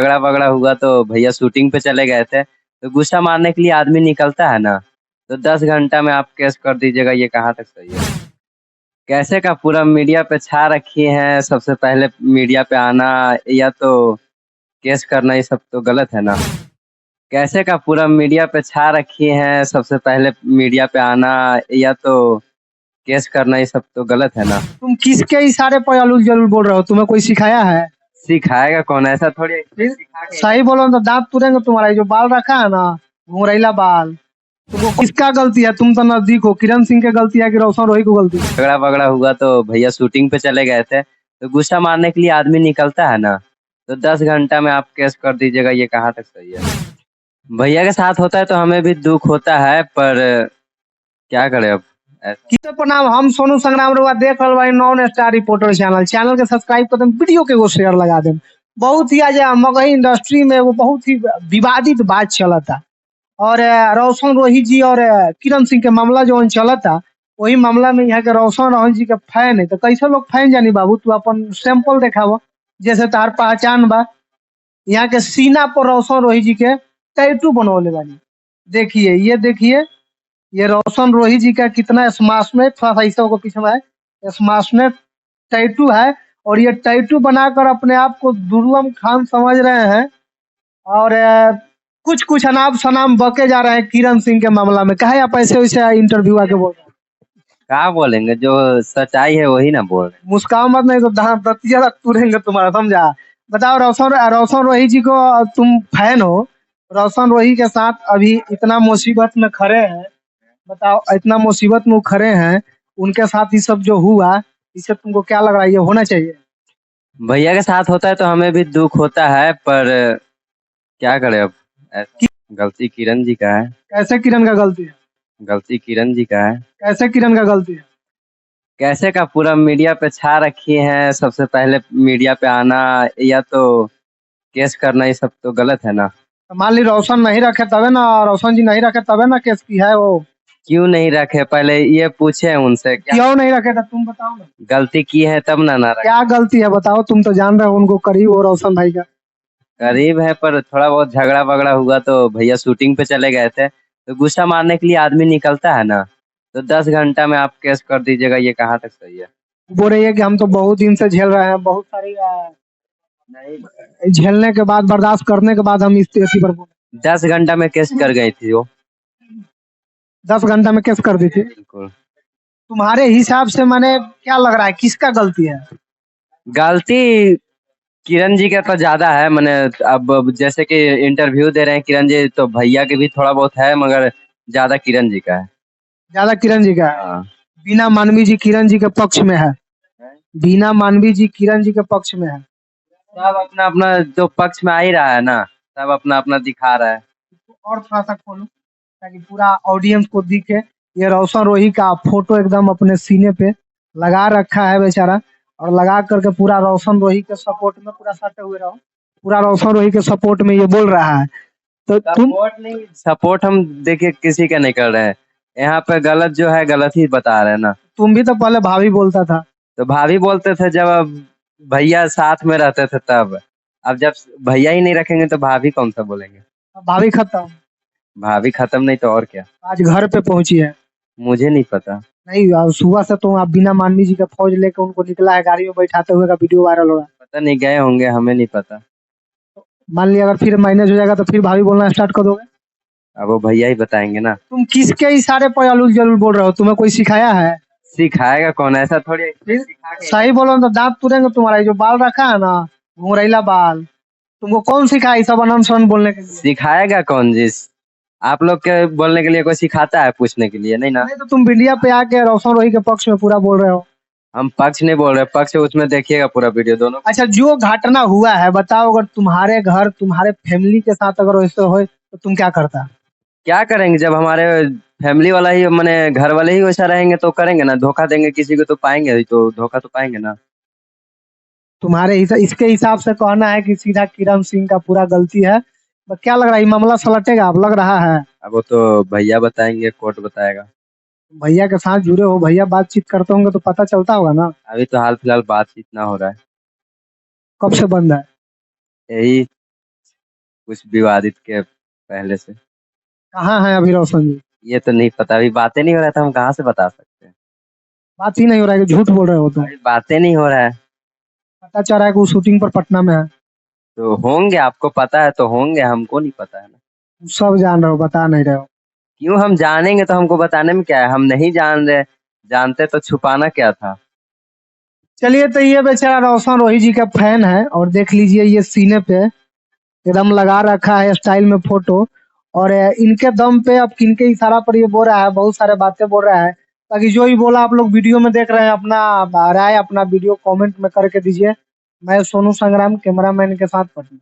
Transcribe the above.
झगड़ा वगड़ा हुआ तो भैया शूटिंग पे चले गए थे, तो गुस्सा मारने के लिए आदमी निकलता है ना, तो 10 घंटा में आप केस कर दीजिएगा, ये कहाँ तक सही है? कैसे का पूरा मीडिया पे छा रखी हैं, सबसे पहले मीडिया पे आना या तो केस करना, ये सब तो गलत है ना। कैसे का पूरा मीडिया पे छा रखी हैं, सबसे पहले मीडिया पे आना या तो केस करना, ये सब तो गलत है ना। तुम किसके इशारे पर अलूल जलूल बोल रहे हो? तुम्हें कोई सिखाया है? सिखाएगा कौन, ऐसा थोड़ी है कि फिर सिखा के- सही बोलो ना तो दांत तुरेंगे तुम्हारा। ये जो बाल रखा है ना, घुंघरैला बाल, तुमको किसका गलती है? तुम तो नजदीक हो। किरण सिंह की गलती है कि रोशन रोही की गलती है? झगड़ा वगड़ा हुआ तो भैया शूटिंग पे चले गए थे, तो गुस्सा मारने के लिए आदमी निकलता है ना, तो 10 घंटा में आप केस कर दीजिएगा, ये कहाँ तक सही है? भैया के साथ होता है तो हमें भी दुख होता है, पर क्या करें अब ऐसा। किसे प्रणाम, हम सोनू संग्राम रुआ देख रहे भाई नॉन स्टार रिपोर्टर चैनल के सब्सक्राइब कर दें, वीडियो के वो शेयर लगा दें। बहुत ही आज मगही इंडस्ट्री में वो बहुत ही विवादित बात चला था, और रोशन रोही जी और किरण सिंह के मामला जो चला था, वही मामला में यहाँ के रोशन रोही जी के फैन है। तो कैसे लोग फैन जानी बाबू, तू अपन सैंपल देखाव जैसे तार पहचान बा। यहाँ के सीना पर रोशन रोही जी के टैटू बनवले बानी। देखिए, ये देखिए, ये रोशन रोही जी का कितना स्मार्टनेस, थोड़ा सा ऐसा होगा पीछे में है, स्मार्टनेस टैटू है। और ये टैटू बनाकर अपने आप को दुर्लम खान समझ रहे हैं, और कुछ कुछ अनाप शनाप बके जा रहे हैं किरण सिंह के मामला में। कहे आप ऐसे वैसे इंटरव्यू आके बोल रहे हैं? क्या बोलेंगे, जो सच्चाई है वही ना बोल रहे मुस्कान मत, नहीं तो दतिया तुरेंगे तुम्हारा, समझा? बताओ, रोशन रोही जी को तुम फैन हो, रोशन रोही के साथ अभी इतना मुसीबत में खड़े हैं। बताओ, इतना मुसीबत में वो खड़े हैं, उनके साथ ये सब जो हुआ, इससे तुमको क्या लग रहा है? ये होना चाहिए? हैं। भैया के साथ होता है तो हमें भी दुख होता है, पर क्या करें अब ऐसा। गलती किरण जी का है, कैसे किरण का गलती है? गलती किरण जी का है। कैसे किरण का गलती है? कैसे का पूरा मीडिया पे छा रखी हैं, सबसे पहले मीडिया पे आना या तो केस करना, ये सब तो गलत है ना। तो मान ली रोशन नहीं रखे तबे ना, रोशन जी नहीं रखे तबे ना केस की है वो। क्यों नहीं रखे, पहले ये पूछे उनसे, क्या क्यों नहीं रखे था तुम बताओ ना। गलती की है तब ना रखे। क्या गलती है बताओ, तुम तो जान रहे हो उनको करीब हो रोशन भाई का। करीब है, पर थोड़ा बहुत झगड़ा वगड़ा हुआ तो भैया शूटिंग पे चले गए थे, तो गुस्सा मारने के लिए आदमी निकलता है ना, तो 10 घंटा में आप केस कर दीजिएगा, ये कहाँ तक सही है? बोल रही है कि हम तो बहुत दिन से झेल रहे हैं, बहुत सारी नहीं, झेलने के बाद, बर्दाश्त करने के बाद हम इस इसी पर बोले। 10 घंटा में केस कर गई थी वो। 10 घंटा में केस कर दी थी। बिल्कुल। तुम्हारे हिसाब से माने क्या लग रहा है, किसका गलती है? गलती किरण जी का तो ज्यादा है, मैंने अब जैसे कि इंटरव्यू दे रहे हैं किरण जी, तो भैया के भी थोड़ा बहुत है, मगर ज्यादा किरण जी का है। ज्यादा किरण जी का है? हाँ। बीना मानवी जी किरण जी के पक्ष में है? बीना मानवी जी किरण जी के पक्ष में है? सब अपना अपना जो पक्ष में आ ही रहा है ना, सब अपना अपना दिखा रहा है। और थोड़ा सा खोलो ताकि पूरा ऑडियंस को दिखे। ये रोशन रोही का फोटो एकदम अपने सीने पे लगा रखा है बेचारा, और लगा करके पूरा रोशन रोही के सपोर्ट में पूरा सटे हुए रहो। पूरा रोशन रोही के सपोर्ट में ये बोल रहा है। तो तुम सपोर्ट नहीं, सपोर्ट हम देखिए किसी का नहीं कर रहे हैं, यहाँ पे गलत जो है गलत ही बता रहे हैं ना। तुम भी तो पहले भाभी बोलता था। तो भाभी बोलते थे जब अब भैया साथ में रहते थे तब, अब जब भैया ही नहीं रखेंगे तो भाभी कौन सा बोलेंगे। अब भाभी खत्म। भाभी खत्म नहीं तो और क्या। आज घर पे पहुंची है। मुझे नहीं पता। नहीं, अब सुबह से तो आप बिना मानवी जी का फौज लेकर उनको निकला है, गाड़ी में बैठाते हुए का वीडियो वायरल हो रहा है। पता नहीं, गए होंगे, हमें नहीं पता। मान लिया अगर फिर माइनस हो जाएगा तो फिर भाभी बोलना स्टार्ट कर दोगे? अब वो भैया ही बताएंगे ना। तुम किसके इशारे पर अलूल जलूल बोल रहे हो? तुम्हें कोई सिखाया है? सिखाएगा कौन, ऐसा थोड़ी है कि फिर सिखा के- सही बोलो ना तो दांत तुरेंगे तुम्हारा। ये जो बाल रखा है ना, घुंघरैला बाल, तुमको कौन सिखाया ये सब अनन शनन बोलने के लिए? सिखाएगा कौन जी? आप लोग के बोलने के लिए कोई सिखाता है पूछने के लिए? नहीं ना। नहीं तो तुम मीडिया पे आके रोशन रोही के पक्ष में पूरा बोल रहे हो। हम पक्ष नहीं बोल रहे, पक्ष उसमें देखिएगा पूरा वीडियो दोनों। अच्छा, जो घटना हुआ है बताओ, अगर तुम्हारे घर तुम्हारे फैमिली के साथ अगर वैसे हो तो तुम क्या करता? क्या करेंगे, जब हमारे फैमिली वाला ही मैंने घर वाले ही वैसा रहेंगे तो करेंगे ना, धोखा देंगे किसी को तो पाएंगे ही, तो धोखा तो पाएंगे ना। इसके हिसाब से कहना है कि सीधा किरण सिंह का पूरा गलती है। क्या लग रहा है, ये मामला सलटेगा अब लग रहा है? अब वो तो भैया बताएंगे, कोर्ट बताएगा। भैया के साथ जुड़े हो, भैया बातचीत करते होंगे तो पता चलता होगा ना। अभी तो हाल फिलहाल बातचीत ना हो रहा है। कब से बंद है? यही कुछ विवादित के पहले से। कहाँ है अभी रोशन जी? ये तो नहीं पता, अभी बातें नहीं हो रहा था, हम कहाँ से बता सकते हैं। बात ही नहीं हो रहा है कि झूठ बोल रहे हो तो? अभी बातें नहीं हो रहा है पता चल रहा है कि वो शूटिंग पर पटना में है। तो होंगे, आपको पता है तो होंगे, हमको नहीं पता है ना। सब जान रहे हो, बता नहीं रहे हो। क्यों, हम जानेंगे तो हमको बताने में क्या है, हम नहीं जान रहे, जानते तो छुपाना क्या था। चलिए, तो ये बेचारा रोशन रोहित जी का फैन है और देख लीजिए ये सीने पे एकदम लगा रखा है स्टाइल में फोटो। और इनके दम पे अब किनके इशारा पर ये बोल रहा है, बहुत सारे बातें बोल रहा है। ताकि जो ही बोला आप लोग वीडियो में देख रहे हैं, अपना राय अपना वीडियो कमेंट में करके दीजिए। मैं सोनू संग्राम, कैमरामैन के साथ पटना।